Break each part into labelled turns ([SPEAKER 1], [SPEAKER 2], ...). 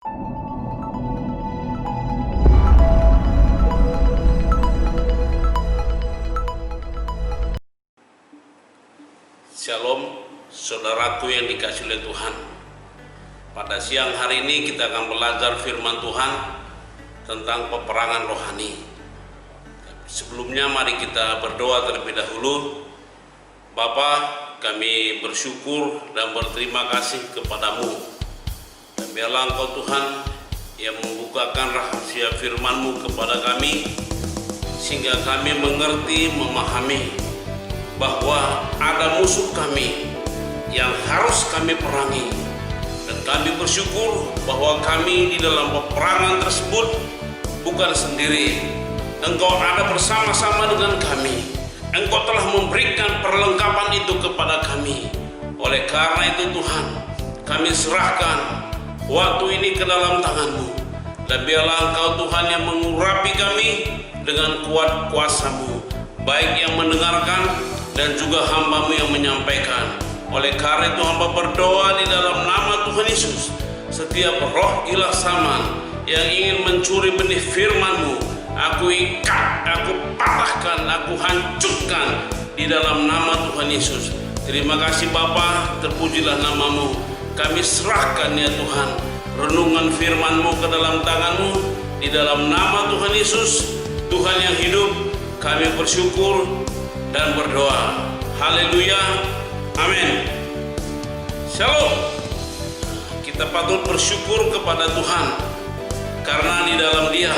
[SPEAKER 1] Shalom, saudaraku yang dikasihi oleh Tuhan. Pada siang hari ini kita akan belajar firman Tuhan tentang peperangan rohani. Sebelumnya mari kita berdoa terlebih dahulu. Bapa, kami bersyukur dan berterima kasih kepadamu. Dan biarlah Engkau Tuhan yang membukakan rahasia firman-Mu kepada kami, sehingga kami mengerti, memahami bahwa ada musuh kami yang harus kami perangi, dan kami bersyukur bahwa kami di dalam peperangan tersebut bukan sendiri. Engkau ada bersama-sama dengan kami. Engkau telah memberikan perlengkapan itu kepada kami. Oleh karena itu Tuhan, kami serahkan waktu ini ke dalam tangan-Mu, dan biarlah Engkau Tuhan yang mengurapi kami dengan kuat kuasa-Mu, baik yang mendengarkan dan juga hamba-Mu yang menyampaikan. Oleh karena itu hamba berdoa di dalam nama Tuhan Yesus, setiap roh gila saman yang ingin mencuri benih firman-Mu, aku ikat, aku patahkan, aku hancurkan di dalam nama Tuhan Yesus. Terima kasih Bapa, terpujilah nama-Mu. Kami serahkan ya Tuhan renungan firman-Mu ke dalam tangan-Mu, di dalam nama Tuhan Yesus, Tuhan yang hidup. Kami bersyukur dan berdoa. Haleluya, amin. Shalom. Kita patut bersyukur kepada Tuhan, karena di dalam Dia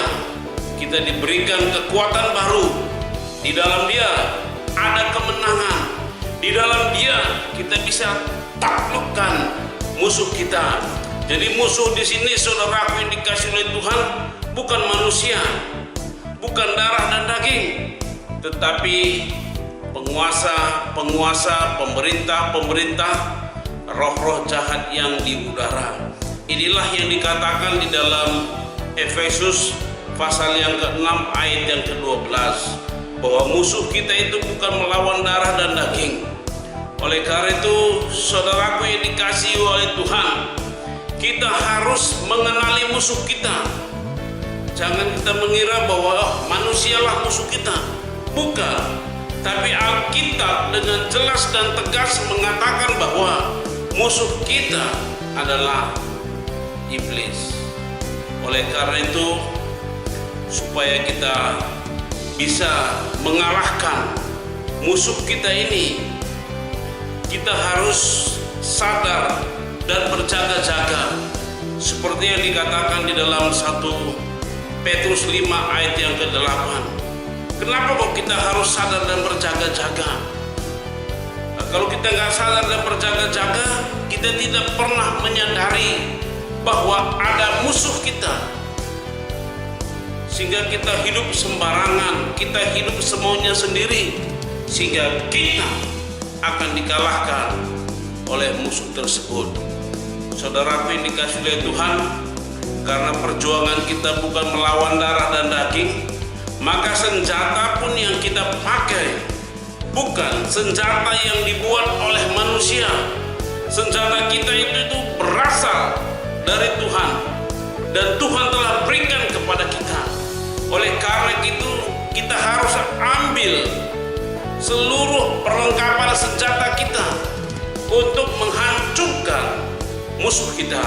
[SPEAKER 1] kita diberikan kekuatan baru. Di dalam Dia ada kemenangan. Di dalam Dia kita bisa taklukkan musuh kita. Jadi musuh di sini, saudaraku yang dikasihi oleh Tuhan, bukan manusia, bukan darah dan daging, tetapi penguasa, pemerintah, roh-roh jahat yang di udara. Inilah yang dikatakan di dalam Efesus pasal yang ke-6 ayat yang ke-12, bahwa musuh kita itu bukan melawan darah dan daging. Oleh karena itu, saudaraku yang dikasihi oleh Tuhan, kita harus mengenali musuh kita. Jangan kita mengira bahwa manusialah musuh kita. Bukan. Tapi Alkitab dengan jelas dan tegas mengatakan bahwa musuh kita adalah iblis. Oleh karena itu, supaya kita bisa mengalahkan musuh kita ini, kita harus sadar dan berjaga-jaga, seperti yang dikatakan di dalam 1 Petrus 5 ayat yang ke-8. Kenapa kok kita harus sadar dan berjaga-jaga? Nah, kalau kita nggak sadar dan berjaga-jaga, kita tidak pernah menyadari bahwa ada musuh kita, sehingga kita hidup sembarangan, kita hidup semaunya sendiri, sehingga kita akan dikalahkan oleh musuh tersebut. Saudaraku yang dikasihi oleh Tuhan, karena perjuangan kita bukan melawan darah dan daging, maka senjata pun yang kita pakai bukan senjata yang dibuat oleh manusia. Senjata kita itu berasal dari Tuhan, dan Tuhan telah berikan kepada kita. Oleh karena itu, kita harus ambil seluruh perlengkapan senjata kita untuk menghancurkan musuh kita.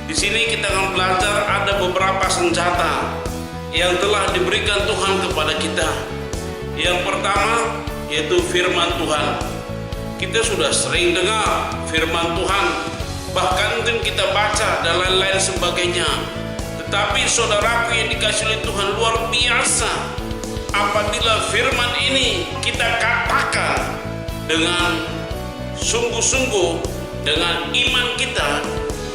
[SPEAKER 1] Di sini kita akan belajar ada beberapa senjata yang telah diberikan Tuhan kepada kita. Yang pertama yaitu firman Tuhan. Kita sudah sering dengar firman Tuhan, bahkan mungkin kita baca dan lain-lain sebagainya. Tetapi saudaraku yang dikasihi oleh Tuhan, luar biasa apabila firman ini kita katakan dengan sungguh-sungguh, dengan iman kita,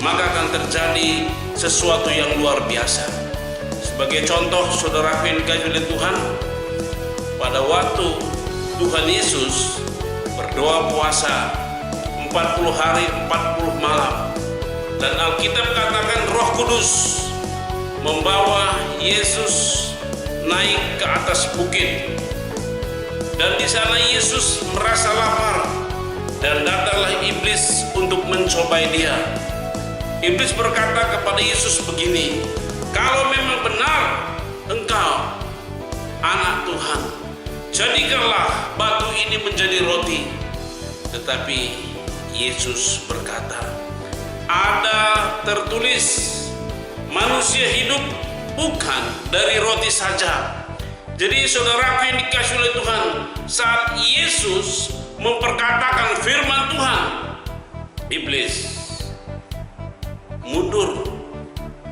[SPEAKER 1] maka akan terjadi sesuatu yang luar biasa. Sebagai contoh, saudara yang dikasihi oleh Tuhan, pada waktu Tuhan Yesus berdoa puasa 40 hari 40 malam, dan Alkitab katakan Roh Kudus membawa Yesus naik ke atas bukit, dan di sana Yesus merasa lapar, dan datanglah iblis untuk mencobai dia. Iblis berkata kepada Yesus begini, kalau memang benar engkau anak Tuhan, jadikanlah batu ini menjadi roti. Tetapi Yesus berkata, ada tertulis, manusia hidup bukan dari roti saja. Jadi saudaraku yang dikasihi oleh Tuhan, saat Yesus memperkatakan firman Tuhan, iblis mundur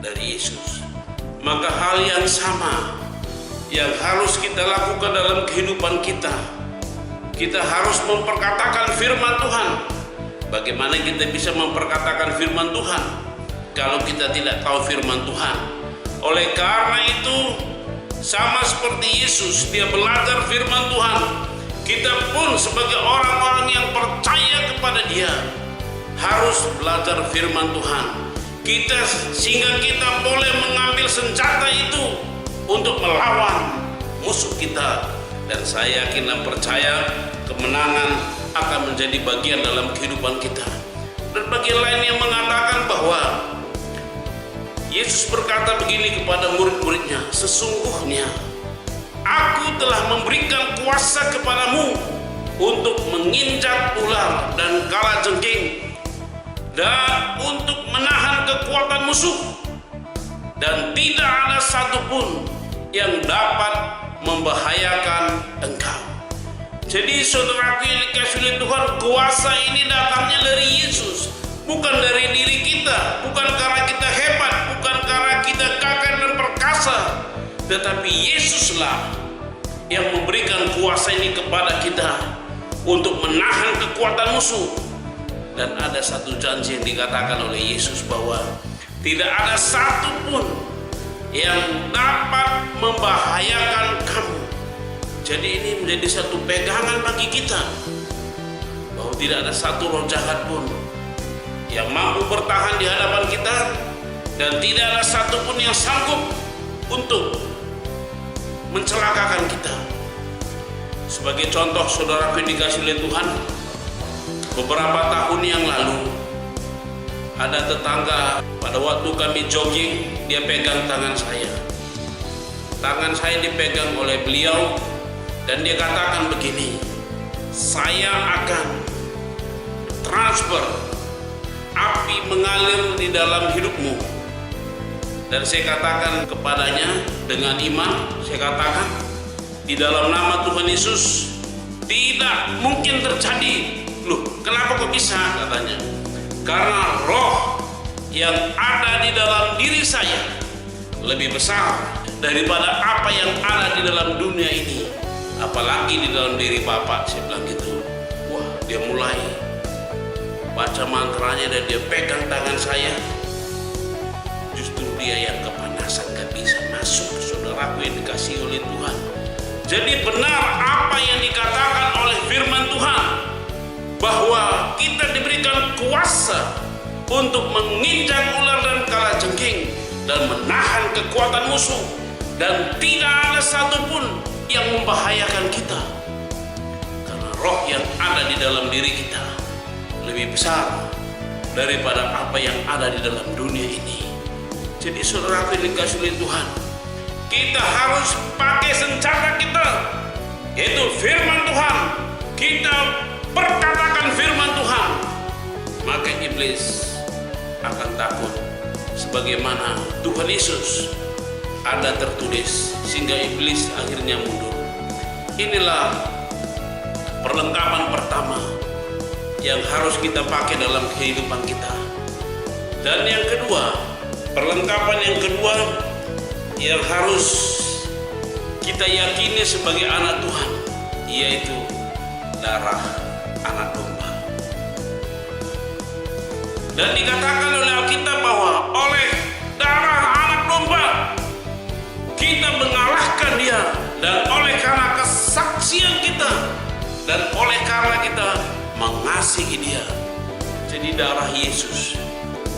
[SPEAKER 1] dari Yesus. Maka hal yang sama yang harus kita lakukan dalam kehidupan kita. Kita harus memperkatakan firman Tuhan. Bagaimana kita bisa memperkatakan firman Tuhan kalau kita tidak tahu firman Tuhan? Oleh karena itu, sama seperti Yesus, dia belajar firman Tuhan. Kita pun sebagai orang-orang yang percaya kepada dia harus belajar firman Tuhan. Sehingga kita boleh mengambil senjata itu untuk melawan musuh kita. Dan saya yakin dan percaya kemenangan akan menjadi bagian dalam kehidupan kita. Dan bagian lain yang mengatakan bahwa Yesus berkata begini kepada murid-muridnya, sesungguhnya Aku telah memberikan kuasa kepadamu untuk menginjak ular dan kalajengking, dan untuk menahan kekuatan musuh, dan tidak ada satupun yang dapat membahayakan engkau. Jadi saudaraku yang dikasihi oleh Tuhan, kuasa ini datangnya dari Yesus, bukan dari diri kita, bukan karena kita hebat, bukan karena kita gagah dan perkasa, tetapi Yesuslah yang memberikan kuasa ini kepada kita untuk menahan kekuatan musuh. Dan ada satu janji yang dikatakan oleh Yesus bahwa tidak ada satupun yang dapat membahayakan kamu. Jadi ini menjadi satu pegangan bagi kita bahwa tidak ada satu roh jahat pun yang mampu bertahan di hadapan kita, dan tidak ada satupun yang sanggup untuk mencelakakan kita. Sebagai contoh, saudara yang dikasihi oleh Tuhan, beberapa tahun yang lalu ada tetangga, pada waktu kami jogging, dia pegang tangan saya. Tangan saya dipegang oleh beliau dan dia katakan begini, saya akan transfer api mengalir di dalam hidupmu. Dan saya katakan kepadanya dengan iman, saya katakan di dalam nama Tuhan Yesus tidak mungkin terjadi. Loh, kenapa kok bisa? Katanya, karena roh yang ada di dalam diri saya lebih besar daripada apa yang ada di dalam dunia ini, apalagi di dalam diri Bapak. Saya bilang gitu. Wah, dia mulai baca mantranya dan dia pegang tangan saya. Justru dia yang kepanasan, gak bisa masuk. Saudaraku yang dikasihi oleh Tuhan, jadi benar apa yang dikatakan oleh firman Tuhan, bahwa kita diberikan kuasa untuk menginjak ular dan kalajengking dan menahan kekuatan musuh, dan tidak ada satupun yang membahayakan kita, karena roh yang ada di dalam diri kita lebih besar daripada apa yang ada di dalam dunia ini. Jadi saudara yang dikasihi oleh Tuhan, kita harus pakai senjata kita, yaitu firman Tuhan. Kita perkatakan firman Tuhan, maka iblis akan takut. Sebagaimana Tuhan Yesus ada tertulis, sehingga iblis akhirnya mundur. Inilah perlengkapan pertama yang harus kita pakai dalam kehidupan kita. Dan yang kedua, perlengkapan yang kedua yang harus kita yakini sebagai anak Tuhan, yaitu darah anak domba. Dan dikatakan oleh Alkitab bahwa oleh darah anak domba kita mengalahkan dia, dan oleh karena kesaksian kita, dan oleh karena kita mengasihi dia. Jadi darah Yesus,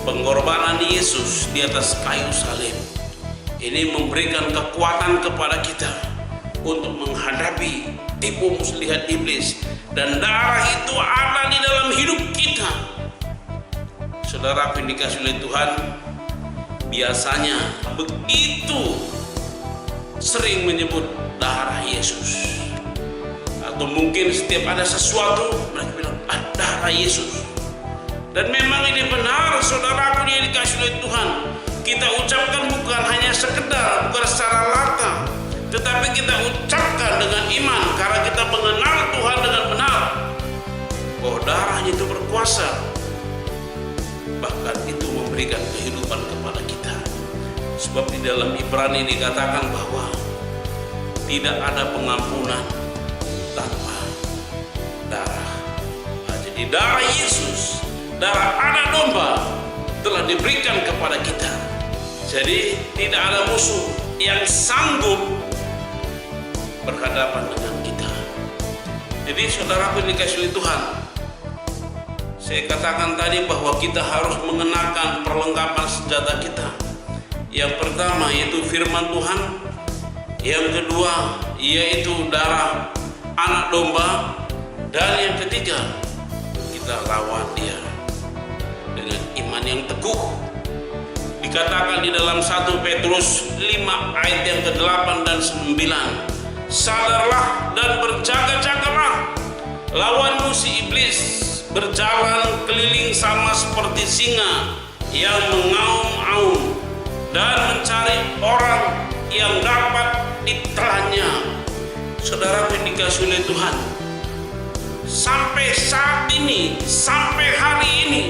[SPEAKER 1] pengorbanan Yesus di atas kayu salib, ini memberikan kekuatan kepada kita untuk menghadapi tipu muslihat iblis. Dan darah itu ada di dalam hidup kita. Saudaraku yang dikasihi oleh Tuhan, biasanya begitu sering menyebut darah Yesus, atau mungkin setiap ada sesuatu mereka bilang darah Yesus. Dan memang ini benar, saudaraku yang dikasihi oleh Tuhan. Kita ucapkan bukan hanya sekedar, bukan secara lata, tetapi kita ucapkan dengan iman karena kita mengenal Tuhan dengan benar, bahwa darahnya itu berkuasa, bahkan itu memberikan kehidupan kepada kita. Sebab di dalam Ibrani dikatakan bahwa tidak ada pengampunan tanpa darah. Jadi darah Yesus, darah anak domba telah diberikan kepada kita. Jadi tidak ada musuh yang sanggup berhadapan dengan kita. Jadi saudaraku yang dikasihi oleh Tuhan, saya katakan tadi bahwa kita harus mengenakan perlengkapan senjata kita. Yang pertama yaitu firman Tuhan, yang kedua yaitu darah anak domba, dan yang ketiga kita lawan dia dengan iman yang teguh. Dikatakan di dalam 1 Petrus 5 ayat yang ke-8 dan 9, sadarlah dan berjaga-jagalah, lawanmu si iblis berjalan keliling sama seperti singa yang mengaum-aum dan mencari orang yang dapat ditelannya. Saudara yang dikasihi oleh Tuhan, sampai saat ini, sampai hari ini,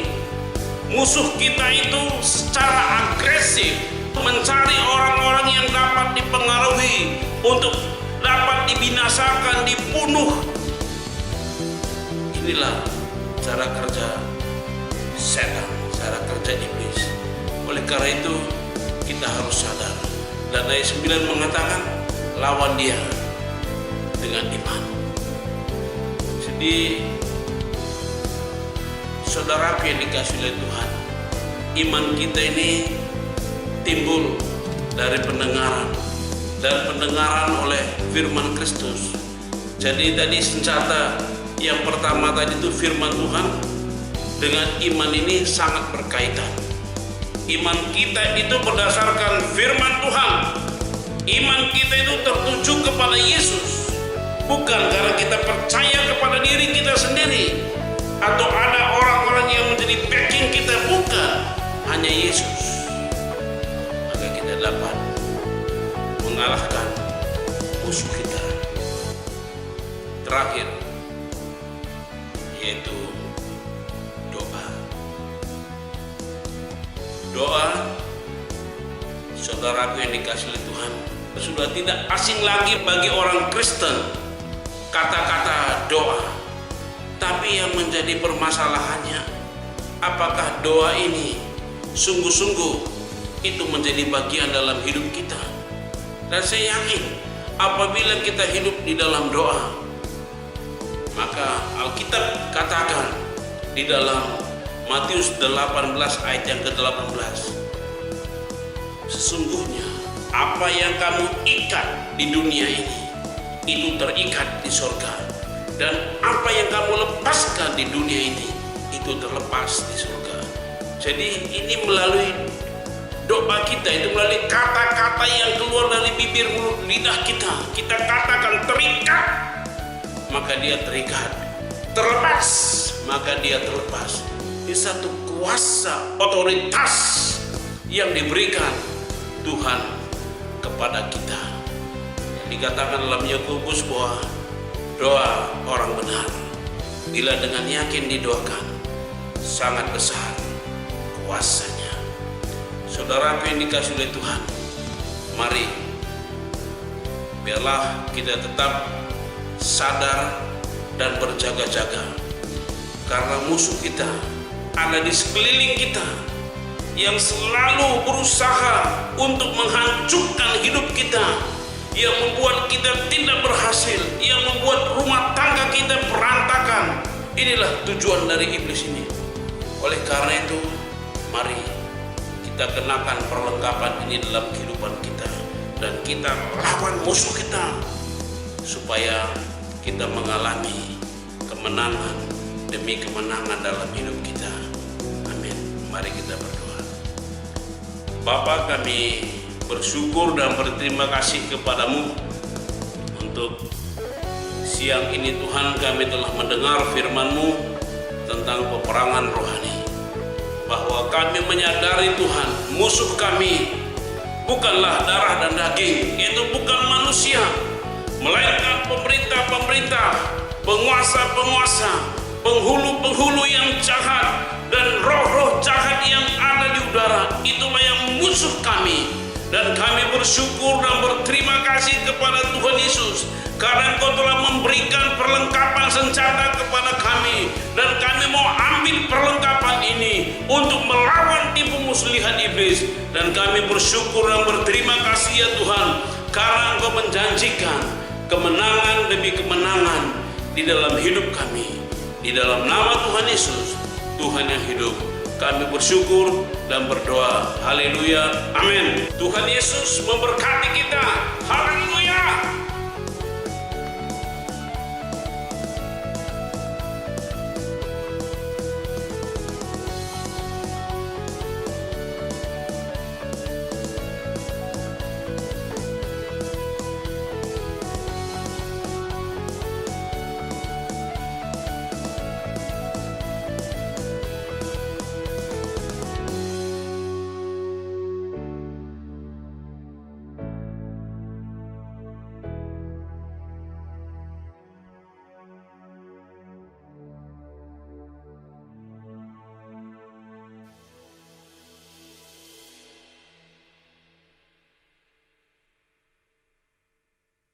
[SPEAKER 1] musuh kita itu secara agresif mencari orang-orang yang dapat dipengaruhi untuk dapat dibinasakan, dibunuh. Inilah cara kerja setan, cara kerja iblis. Oleh karena itu kita harus sadar. Dan ayat 9 mengatakan lawan dia dengan iman. Jadi saudaraku yang dikasihi oleh Tuhan, iman kita ini timbul dari pendengaran, dan pendengaran oleh firman Kristus. Jadi tadi senjata yang pertama tadi itu firman Tuhan, dengan iman ini sangat berkaitan. Iman kita itu berdasarkan firman Tuhan. Iman kita itu tertuju kepada Yesus, bukan karena kita percaya kepada diri kita sendiri atau ada orang-orang yang menjadi backing kita, bukan, hanya Yesus. Maka kita dapat mengalahkan musuh kita. Terakhir yaitu doa. Doa, saudaraku yang dikasihi oleh Tuhan, sudah tidak asing lagi bagi orang Kristen kata-kata doa. Tapi yang menjadi permasalahannya, apakah doa ini sungguh-sungguh itu menjadi bagian dalam hidup kita? Dan saya yakin apabila kita hidup di dalam doa, maka Alkitab katakan di dalam Matius 18 ayat yang ke-18, sesungguhnya apa yang kamu ikat di dunia ini itu terikat di surga, dan apa yang kamu lepaskan di dunia ini itu terlepas di surga. Jadi ini melalui doa kita, itu melalui kata-kata yang keluar dari bibir mulut lidah kita, kita katakan terikat, maka dia terikat, terlepas, maka dia terlepas. Ini satu kuasa otoritas yang diberikan Tuhan kepada kita. Dikatakan dalam Yakobus bahwa doa orang benar bila dengan yakin didoakan sangat besar kuasanya. Saudaraku yang dikasihi oleh Tuhan, mari biarlah kita tetap sadar dan berjaga-jaga, karena musuh kita ada di sekeliling kita yang selalu berusaha untuk menghancurkan hidup kita, yang membuat kita tidak berhasil, yang membuat rumah tangga kita berantakan. Inilah tujuan dari iblis ini. Oleh karena itu, mari kita kenakan perlengkapan ini dalam kehidupan kita, dan kita lawan musuh kita supaya kita mengalami kemenangan demi kemenangan dalam hidup kita. Amin. Mari kita berdoa. Bapa, kami bersyukur dan berterima kasih kepadamu untuk siang ini Tuhan kami telah mendengar firman-Mu tentang peperangan rohani, bahwa kami menyadari Tuhan musuh kami bukanlah darah dan daging, itu bukan manusia, melainkan pemerintah-pemerintah, penguasa-penguasa, penghulu-penghulu yang jahat, dan roh-roh jahat yang ada di udara. Itulah yang musuh kami. Dan kami bersyukur dan berterima kasih kepada Tuhan Yesus, karena Engkau telah memberikan perlengkapan senjata kepada kami, dan kami mau ambil perlengkapan ini untuk melawan tipu muslihat iblis. Dan kami bersyukur dan berterima kasih ya Tuhan, karena Engkau menjanjikan kemenangan demi kemenangan di dalam hidup kami. Di dalam nama Tuhan Yesus, Tuhan yang hidup, kami bersyukur dan berdoa. Haleluya, amin. Tuhan Yesus memberkati kita. Haleluya.